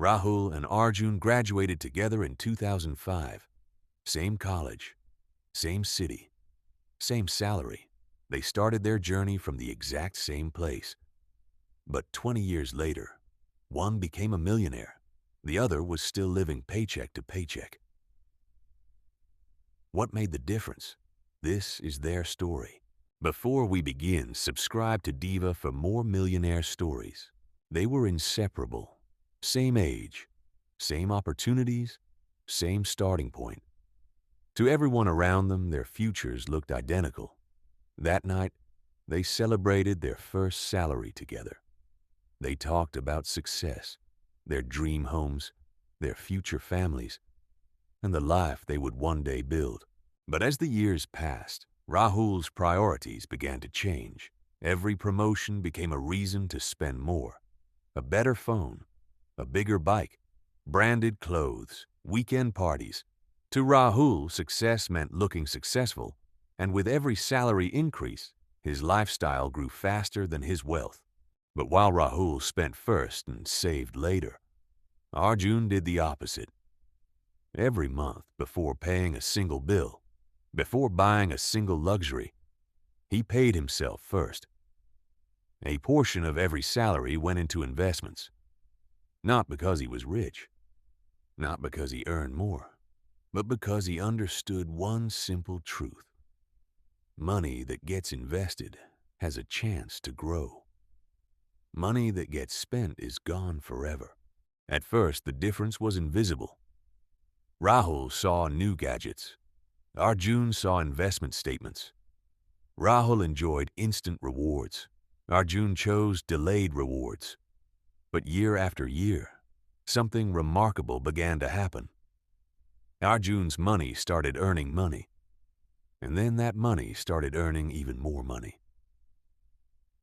Rahul and Arjun graduated together in 2005. Same college, same city, same salary. They started their journey from the exact same place. But 20 years later, one became a millionaire. The other was still living paycheck to paycheck. What made the difference? This is their story. Before we begin, subscribe to Diva for more millionaire stories. They were inseparable. Same age, same opportunities, same starting point. To everyone around them, their futures looked identical. That night, they celebrated their first salary together. They talked about success, their dream homes, their future families, and the life they would one day build. But as the years passed, Rahul's priorities began to change. Every promotion became a reason to spend more. A better phone, a bigger bike, branded clothes, weekend parties. To Rahul, success meant looking successful, and with every salary increase, his lifestyle grew faster than his wealth. But while Rahul spent first and saved later, Arjun did the opposite. Every month, before paying a single bill, before buying a single luxury, he paid himself first. A portion of every salary went into investments. Not because he was rich, not because he earned more, but because he understood one simple truth. Money that gets invested has a chance to grow. Money that gets spent is gone forever. At first, the difference was invisible. Rahul saw new gadgets. Arjun saw investment statements. Rahul enjoyed instant rewards. Arjun chose delayed rewards. But year after year, something remarkable began to happen. Arjun's money started earning money. And then that money started earning even more money.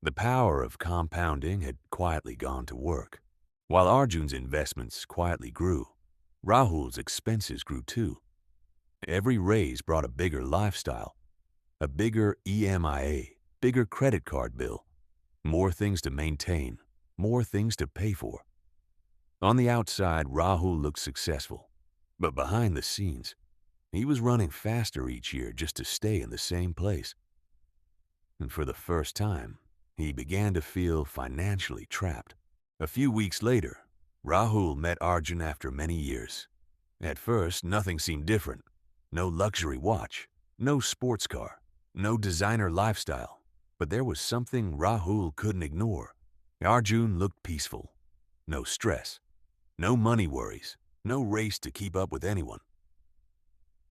The power of compounding had quietly gone to work. While Arjun's investments quietly grew, Rahul's expenses grew too. Every raise brought a bigger lifestyle, a bigger EMIA, bigger credit card bill, more things to maintain, more things to pay for. On the outside, Rahul looked successful, but behind the scenes, he was running faster each year just to stay in the same place. And for the first time, he began to feel financially trapped. A few weeks later, Rahul met Arjun after many years. At first, nothing seemed different. No luxury watch, no sports car, no designer lifestyle. But there was something Rahul couldn't ignore. Arjun looked peaceful. No stress, no money worries, no race to keep up with anyone.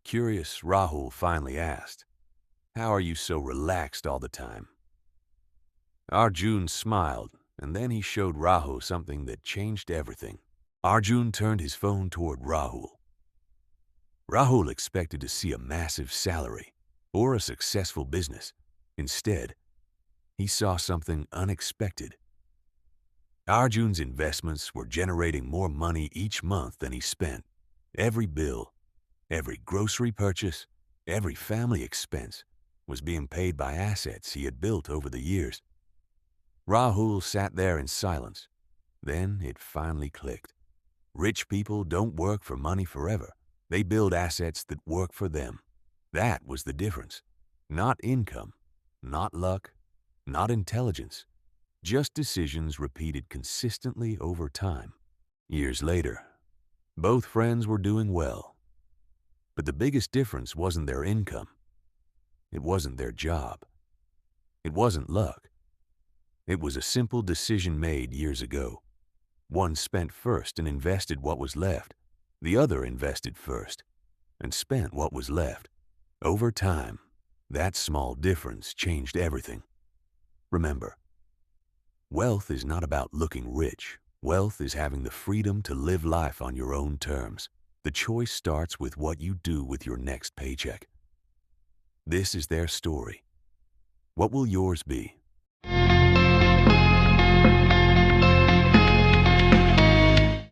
Curious, Rahul finally asked, "How are you so relaxed all the time?" Arjun smiled, and then he showed Rahul something that changed everything. Arjun turned his phone toward Rahul. Rahul expected to see a massive salary or a successful business. Instead, he saw something unexpected. Arjun's investments were generating more money each month than he spent. Every bill, every grocery purchase, every family expense was being paid by assets he had built over the years. Rahul sat there in silence. Then it finally clicked. Rich people don't work for money forever. They build assets that work for them. That was the difference. Not income, not luck, not intelligence, just decisions repeated consistently over time. Years later, both friends were doing well. But the biggest difference wasn't their income. It wasn't their job. It wasn't luck. It was a simple decision made years ago. One spent first and invested what was left. The other invested first and spent what was left. Over time, that small difference changed everything. Remember, wealth is not about looking rich. Wealth is having the freedom to live life on your own terms. The choice starts with what you do with your next paycheck. This is their story. What will yours be?